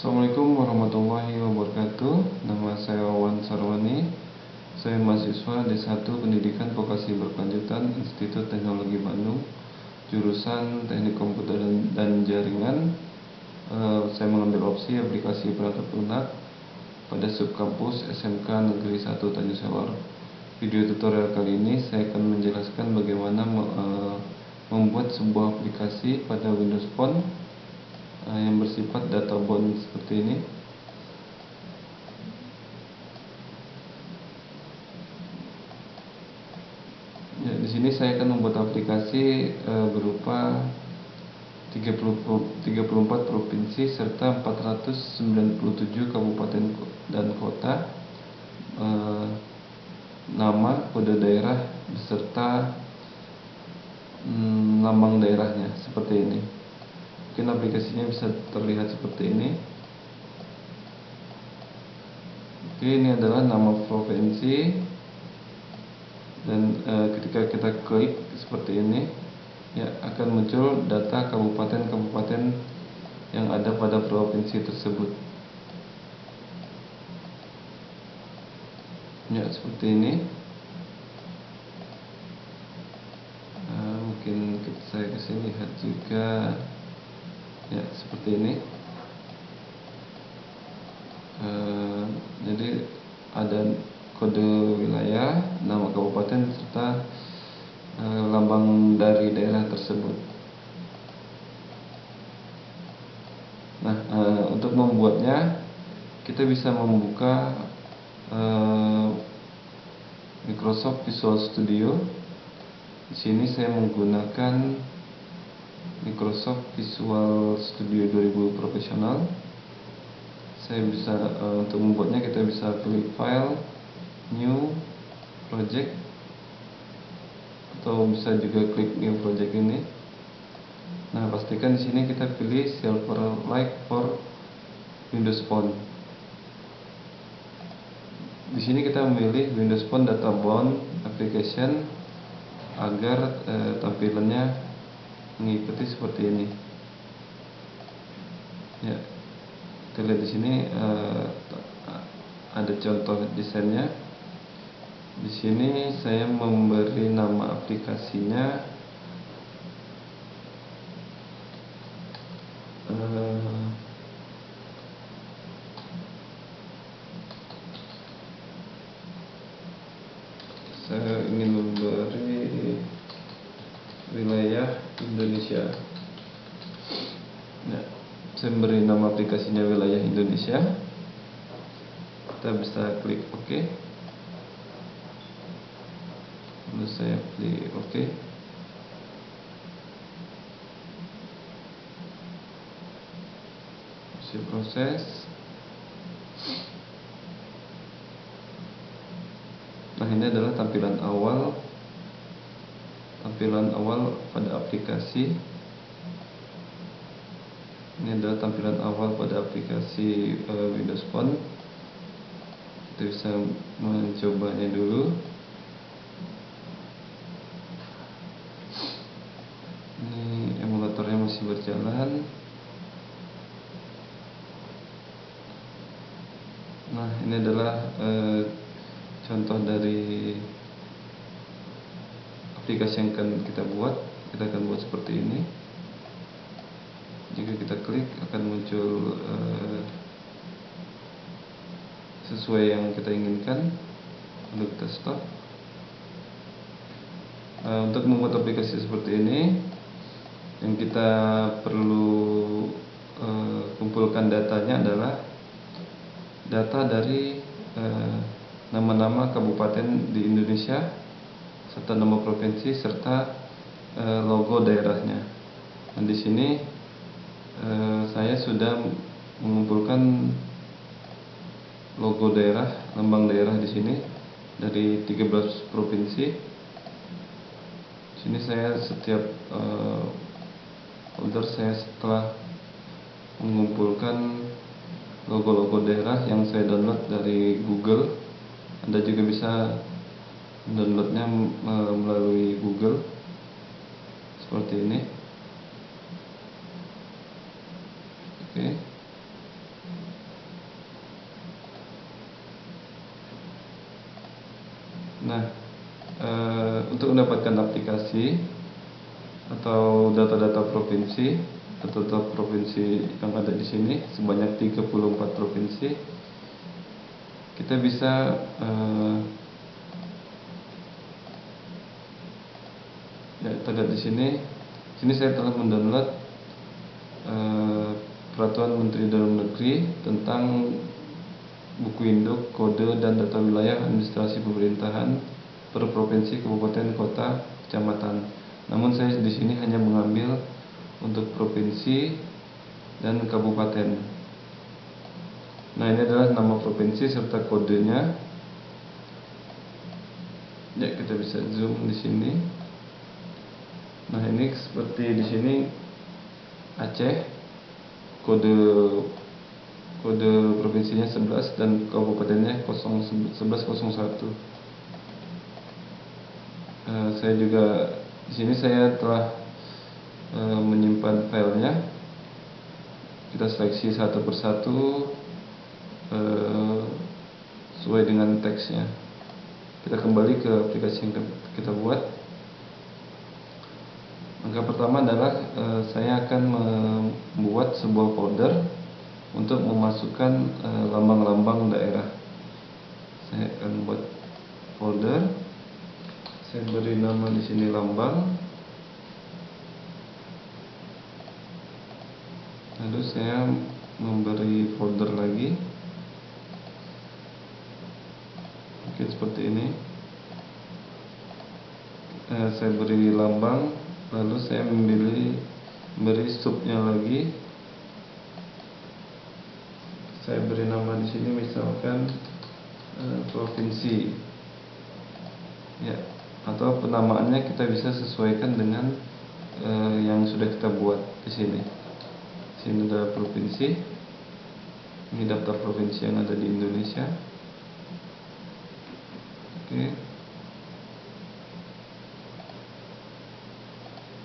Assalamualaikum warahmatullahi wabarakatuh. Nama saya Wawan Sarwani. Saya mahasiswa D1 Pendidikan Vokasi Berkelanjutan Institut Teknologi Bandung, jurusan Teknik Komputer dan Jaringan. Saya mengambil opsi aplikasi perangkat lunak pada subkampus SMK Negeri 1 Tanjung Selor. Video tutorial kali ini saya akan menjelaskan bagaimana membuat sebuah aplikasi pada Windows Phone yang bersifat data bound seperti ini. Ya, di sini saya akan membuat aplikasi berupa 34 provinsi serta 497 kabupaten dan kota, nama, kode daerah beserta lambang daerahnya seperti ini. Mungkin aplikasinya bisa terlihat seperti ini. Oke, ini adalah nama provinsi, dan ketika kita klik seperti ini, ya akan muncul data kabupaten-kabupaten yang ada pada provinsi tersebut. Ya, seperti ini. Mungkin saya kasih lihat juga. Ya, seperti ini. Jadi ada kode wilayah, nama kabupaten serta lambang dari daerah tersebut. Nah, untuk membuatnya kita bisa membuka Microsoft Visual Studio. Di sini saya menggunakan Microsoft Visual Studio 2000 Professional. Saya bisa untuk membuatnya kita bisa klik File, New, Project, atau bisa juga klik New Project ini. Nah, pastikan di sini kita pilih Silverlight for Windows Phone. Di sini kita memilih Windows Phone Data Bound Application agar tampilannya mengikuti seperti ini. Ya, kita lihat di sini ada contoh desainnya. Di sini saya memberi nama aplikasinya saya ingin memberi wilayah Indonesia. Nah, saya memberi nama aplikasinya wilayah Indonesia. Kita bisa klik OK. Lalu saya klik OK. Masih proses. Nah, ini adalah tampilan awal pada aplikasi. Ini adalah tampilan awal pada aplikasi Windows Phone. Kita bisa mencobanya dulu. Ini emulatornya masih berjalan. Nah, ini adalah contoh dari aplikasi yang akan kita buat. Kita akan buat seperti ini. Jika kita klik akan muncul sesuai yang kita inginkan. Lalu kita stop. Untuk membuat aplikasi seperti ini, yang kita perlu kumpulkan datanya adalah data dari nama-nama kabupaten di Indonesia serta nama provinsi serta logo daerahnya. Nah, di sini saya sudah mengumpulkan logo daerah, lambang daerah di sini dari 13 provinsi. Di sini saya setiap folder saya setelah mengumpulkan logo-logo daerah yang saya download dari Google. Anda juga bisa downloadnya melalui Google seperti ini. Oke. Nah, untuk mendapatkan aplikasi atau data-data provinsi yang ada di sini sebanyak 34 provinsi, kita bisa ya, kita lihat di sini. Sini saya telah mendownload Peraturan Menteri Dalam Negeri tentang buku induk, kode, dan data wilayah administrasi pemerintahan per provinsi, kabupaten, kota, kecamatan. Namun saya di sini hanya mengambil untuk provinsi dan kabupaten. Nah, ini adalah nama provinsi serta kodenya. Ya, kita bisa zoom di sini. Nah, ini seperti di sini Aceh, kode provinsinya 11 dan kabupatennya 1101. Saya juga di sini saya telah menyimpan filenya. Kita seleksi satu persatu sesuai dengan teksnya. Kita kembali ke aplikasi yang kita buat. Langkah pertama adalah saya akan membuat sebuah folder untuk memasukkan lambang-lambang daerah. Saya akan buat folder. Saya beri nama di sini lambang. Lalu saya memberi folder lagi. Oke, seperti ini. Saya beri lambang. Lalu saya beri subnya lagi. Saya beri nama di sini misalkan provinsi. Ya, atau penamaannya kita bisa sesuaikan dengan yang sudah kita buat di sini. Di sini adalah provinsi. Ini daftar provinsi yang ada di Indonesia. Oke.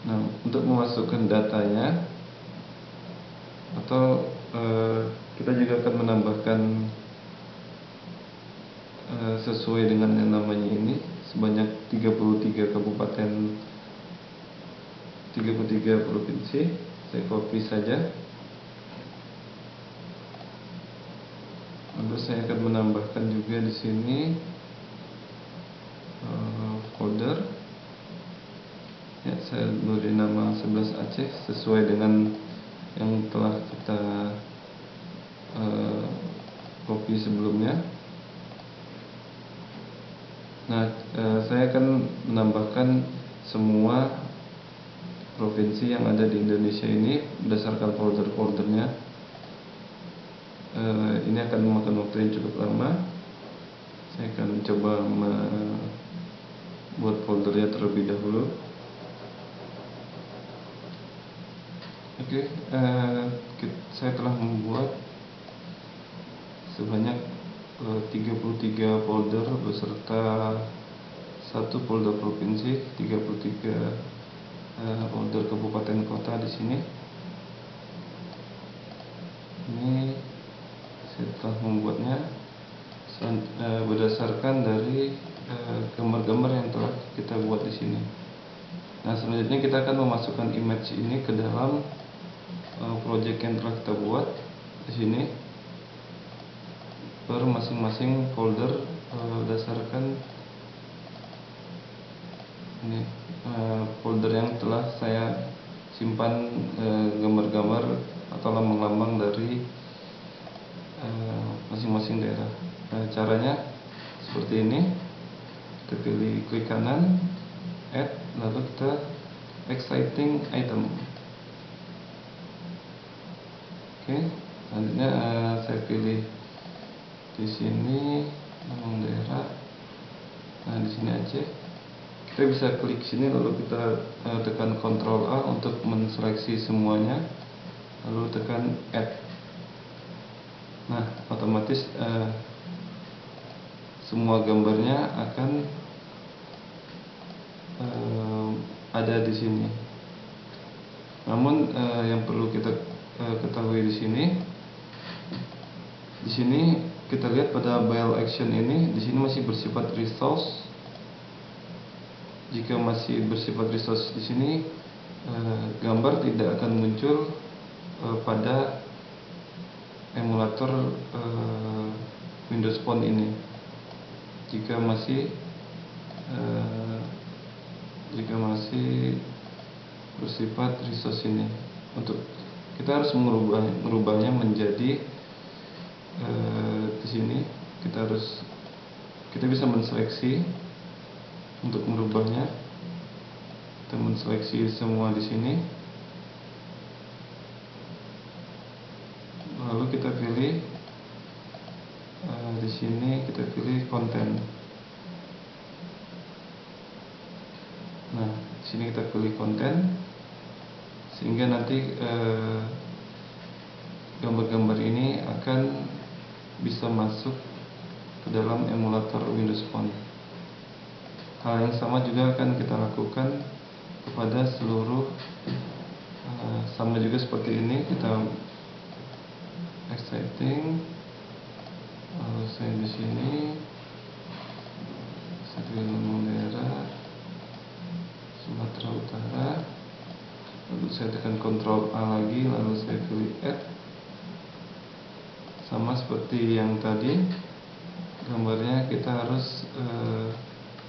Nah, untuk memasukkan datanya atau kita juga akan menambahkan sesuai dengan yang namanya ini sebanyak 33 kabupaten, 33 provinsi. Saya copy saja. Lalu saya akan menambahkan juga di sini folder. Ya, saya beri nama 11 Aceh sesuai dengan yang telah kita copy sebelumnya. Nah, saya akan menambahkan semua provinsi yang ada di Indonesia ini berdasarkan folder-foldernya. Ini akan memakan waktu yang cukup lama. Saya akan coba membuat foldernya terlebih dahulu. Oke, saya telah membuat sebanyak 33 folder beserta satu folder provinsi, 33 folder kabupaten kota di sini. Ini saya telah membuatnya berdasarkan dari gambar-gambar yang telah kita buat di sini. Nah, selanjutnya kita akan memasukkan image ini ke dalam project yang telah kita buat di sini per masing-masing folder berdasarkan ini folder yang telah saya simpan gambar-gambar atau lambang-lambang dari masing-masing daerah. Caranya seperti ini. Kita pilih klik kanan, add, lalu kita exciting item. Oke, selanjutnya saya pilih di sini daerah. Nah, di sini Aceh. Kita bisa klik sini lalu kita tekan Ctrl A untuk menseleksi semuanya, lalu tekan add. Nah, otomatis semua gambarnya akan ada di sini. Namun yang perlu kita ketahui di sini kita lihat pada Bile Action ini, di sini masih bersifat resource jika masih bersifat resource di sini, gambar tidak akan muncul pada emulator Windows Phone ini. Jika masih bersifat resource ini, untuk kita harus merubahnya menjadi di sini kita bisa menseleksi untuk merubahnya. Kita menseleksi semua di sini, lalu kita pilih di sini, kita pilih konten. Nah, di sini kita pilih konten, sehingga nanti gambar-gambar ini akan bisa masuk ke dalam emulator Windows Phone. Hal yang sama juga akan kita lakukan kepada seluruh, sama juga seperti ini. Kita exciting, lalu saya di sini saya pilih daerah Sumatera Utara, lalu saya tekan Ctrl A lagi, lalu saya pilih add. Sama seperti yang tadi, gambarnya kita harus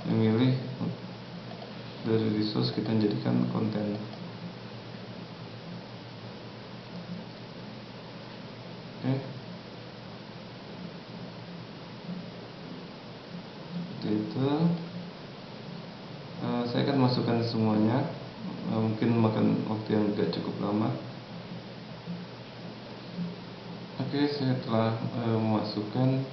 memilih dari resource, kita jadikan konten. Oke, seperti itu. Saya akan masukkan semuanya, mungkin makan waktu yang tidak cukup lama. Oke, saya telah memasukkan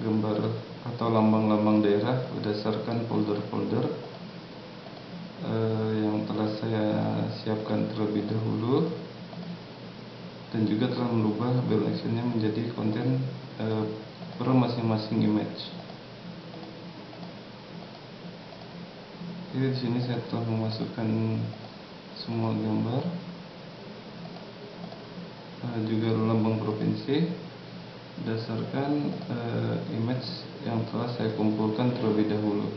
gambar atau lambang-lambang daerah berdasarkan folder-folder yang telah saya siapkan terlebih dahulu, dan juga telah merubah build actionnya menjadi konten per masing-masing image. Jadi di sini saya telah memasukkan semua gambar, juga lambang provinsi berdasarkan image yang telah saya kumpulkan terlebih dahulu,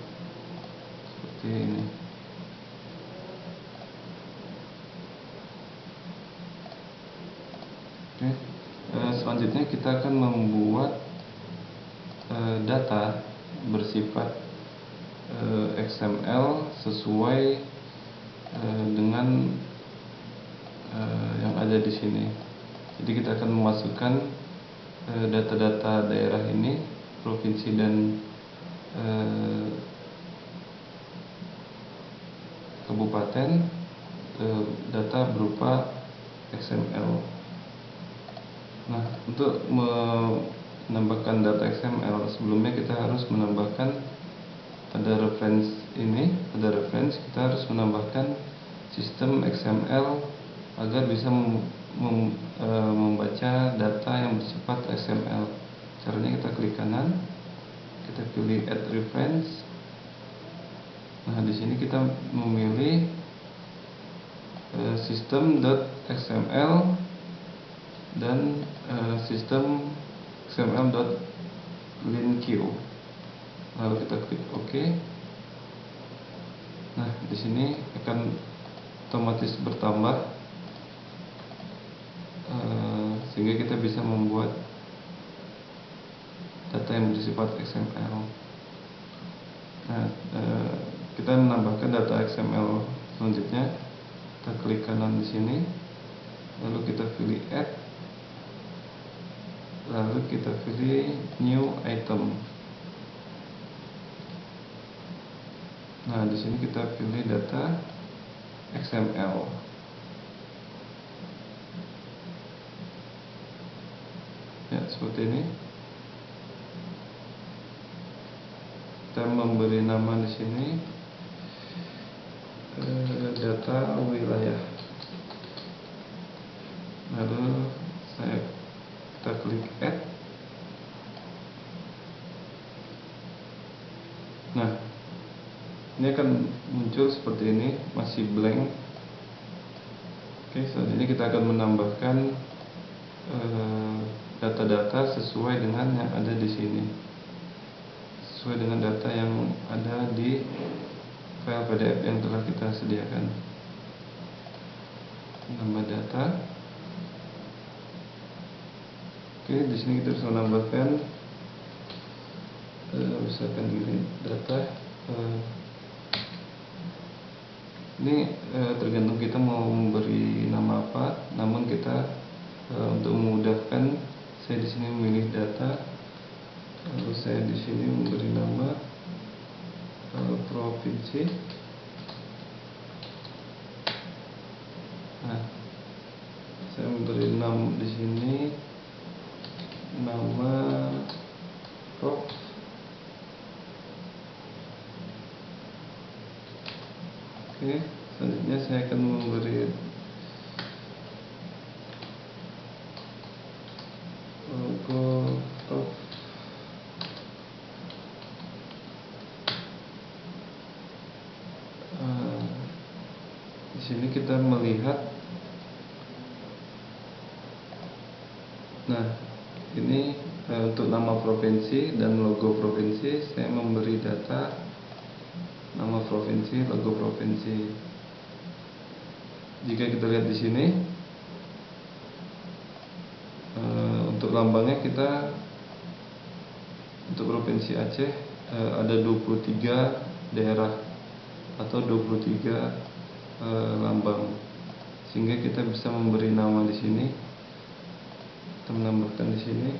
seperti ini. Oke, selanjutnya kita akan membuat data bersifat XML sesuai dengan yang ada di sini. Jadi kita akan memasukkan data-data daerah ini, provinsi dan kabupaten, data berupa XML. Nah, untuk menambahkan data XML, sebelumnya kita harus menambahkan pada reference ini, kita harus menambahkan sistem XML agar bisa membaca data yang bersifat XML. Caranya kita klik kanan, kita pilih add reference. Nah, di sini kita memilih system.xml dan sistem xml.linq. Lalu kita klik OK. Nah, di sini akan otomatis bertambah, sehingga kita bisa membuat data yang bersifat XML. Nah, kita menambahkan data XML selanjutnya. Kita klik kanan di sini, lalu kita pilih add, lalu kita pilih new item. Nah, di sini kita pilih data XML. Ya, seperti ini. Kita memberi nama di sini data wilayah. Lalu kita klik add. Nah, ini akan muncul seperti ini, masih blank. Oke, selanjutnya kita akan menambahkan data-data sesuai dengan yang ada di sini, sesuai dengan data yang ada di file PDF yang telah kita sediakan. Nambah data. Oke, di sini kita bisa menambahkan misalkan gini, data. Ini tergantung kita mau memberi nama apa. Namun kita untuk memudahkan, saya di sini memilih data. Lalu saya di sini memberi nama provinsi. Nah, saya memberi nama di sini nama prov. Oke, selanjutnya saya akan memberi logo prov. Di sini kita melihat, nah ini untuk nama provinsi dan logo provinsi, saya memberi data nama provinsi, logo provinsi. Jika kita lihat di sini, untuk lambangnya kita untuk provinsi Aceh ada 23 daerah atau 23 lambang, sehingga kita bisa memberi nama di sini. Kita menambahkan di sini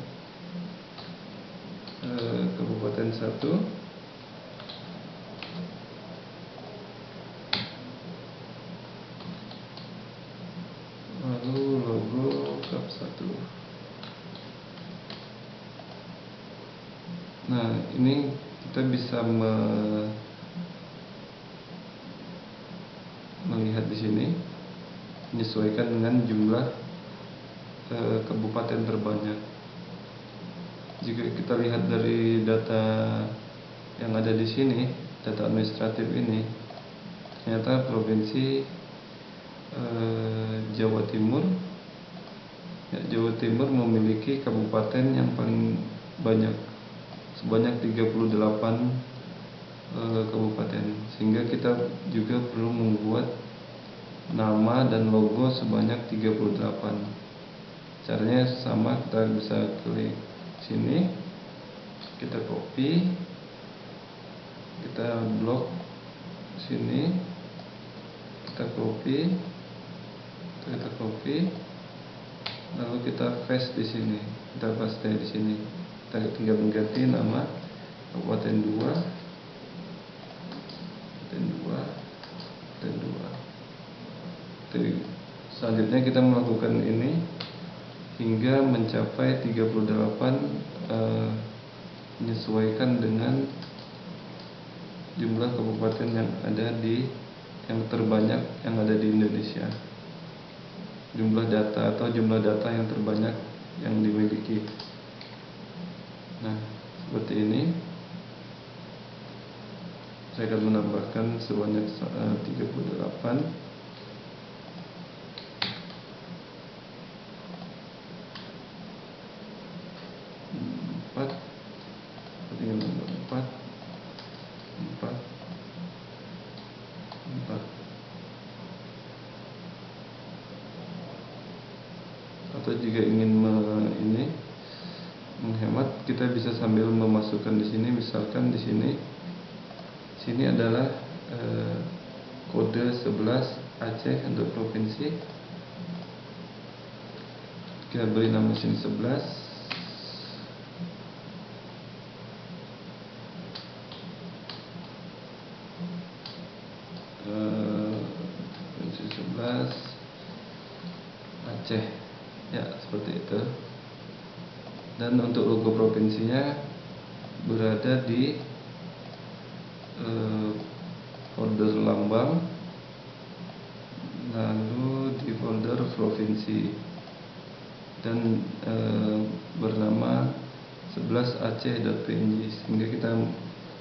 Kabupaten 1, lalu logo Kap 1. Nah, ini kita bisa melihat di sini, menyesuaikan dengan jumlah kabupaten terbanyak. Jika kita lihat dari data yang ada di sini, data administratif ini, ternyata provinsi Jawa Timur, Jawa Timur memiliki kabupaten yang paling banyak, sebanyak 38 kabupaten, sehingga kita juga perlu membuat nama dan logo sebanyak 38. Caranya sama, kita bisa klik sini, kita copy, kita blok sini, kita copy, lalu kita paste di sini, kita paste di sini. Kita tinggal mengganti nama Kabupaten 2. Selanjutnya kita melakukan ini hingga mencapai 38, menyesuaikan dengan jumlah kabupaten yang ada yang terbanyak yang ada di Indonesia. Jumlah data atau jumlah data yang terbanyak yang dimiliki. Nah, seperti ini. Saya akan menambahkan sebanyak 38. Tinggal nomor 4. Atau jika ingin menghemat, kita bisa sambil memasukkan di sini, misalkan di sini adalah kode 11 Aceh untuk provinsi. Kita beri nama sini 11. Provinsi 11 Aceh. Ya, seperti itu. Dan untuk logo provinsinya berada di folder lambang, lalu di folder provinsi, dan bernama 11aceh.png, sehingga kita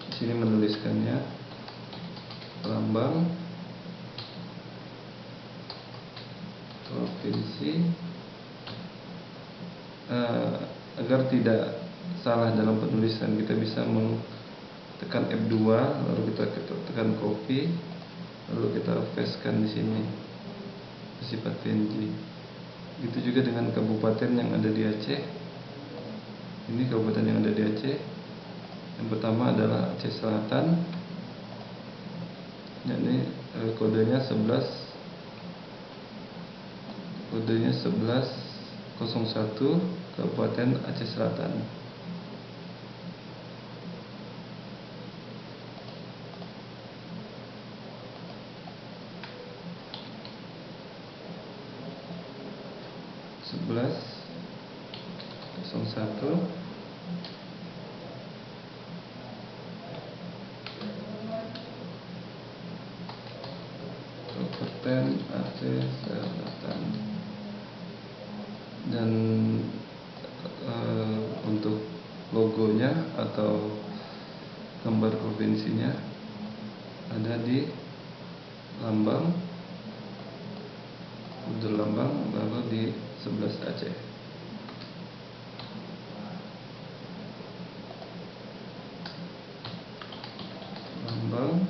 di sini menuliskannya lambang provinsi, agar tidak salah dalam penulisan. Kita bisa tekan F2, lalu kita tekan copy, lalu kita pastekan di sini bersifat PNG. Gitu juga dengan kabupaten yang ada di Aceh. Ini kabupaten yang ada di Aceh. Yang pertama adalah Aceh Selatan, yakni kodenya 1101 Kabupaten Aceh Selatan. Kabupaten Aceh Selatan. Dan untuk logonya atau gambar provinsinya ada di lambang, lalu di 11 Aceh. Lambang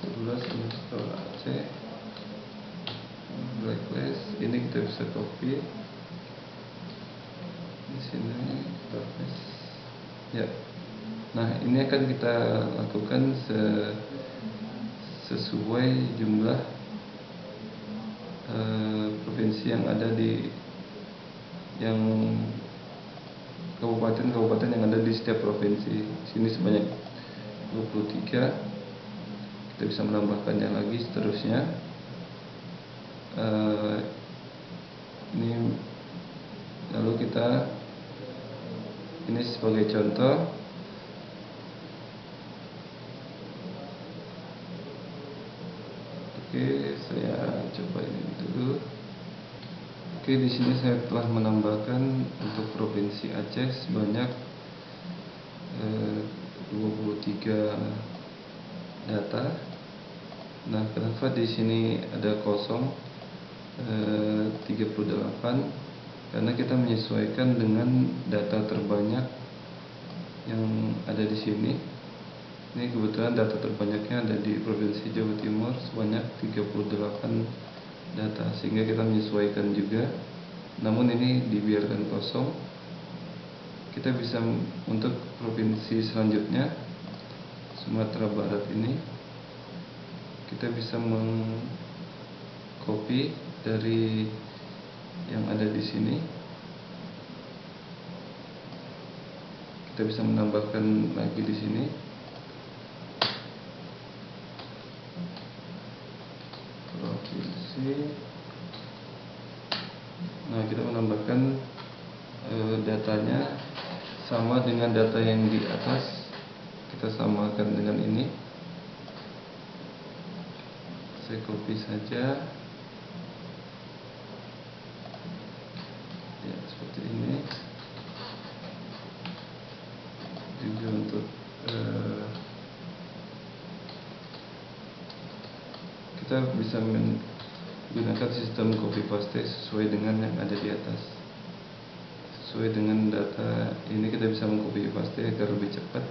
11 Aceh, blacklist. Ini kita bisa copy di sini, kita paste. Ya. Nah, ini akan kita lakukan sesuai jumlah provinsi yang ada di kabupaten-kabupaten yang ada di setiap provinsi. Sini sebanyak 23. Kita bisa menambahkannya lagi seterusnya. Ini lalu ini sebagai contoh. Oke, saya coba ini dulu. Oke, di sini saya telah menambahkan untuk provinsi Aceh sebanyak 23 data. Nah, kenapa di sini ada kosong 38? Karena kita menyesuaikan dengan data terbanyak yang ada di sini. Ini kebetulan data terbanyaknya ada di Provinsi Jawa Timur sebanyak 38 data, sehingga kita menyesuaikan juga. Namun ini dibiarkan kosong. Kita bisa untuk provinsi selanjutnya, Sumatera Barat ini, kita bisa mengcopy dari yang ada di sini. Kita bisa menambahkan lagi di sini. Provinsi. Nah, kita menambahkan datanya sama dengan data yang di atas. Kita samakan dengan ini. Saya copy saja. Ya, seperti ini. Juga untuk kita bisa menggunakan sistem copy paste sesuai dengan yang ada di atas. Sesuai dengan data ini kita bisa mengcopy paste agar lebih cepat.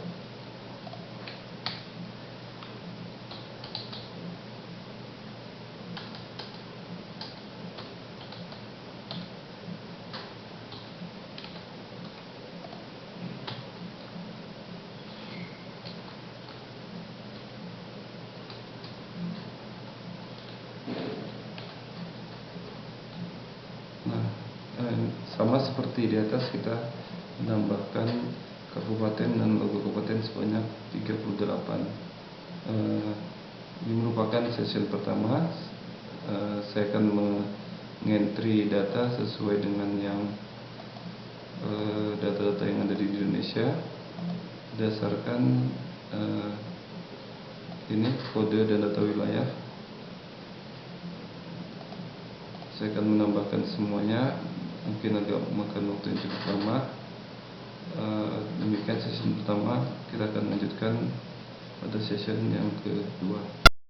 Sama seperti di atas, kita menambahkan kabupaten dan logo kabupaten sebanyak 38. Ini merupakan session pertama. Saya akan mengentry data sesuai dengan yang data-data yang ada di Indonesia berdasarkan ini kode dan data wilayah. Saya akan menambahkan semuanya, mungkin agak makan waktu yang cukup lama. Demikian sesi pertama, kita akan lanjutkan pada session yang kedua.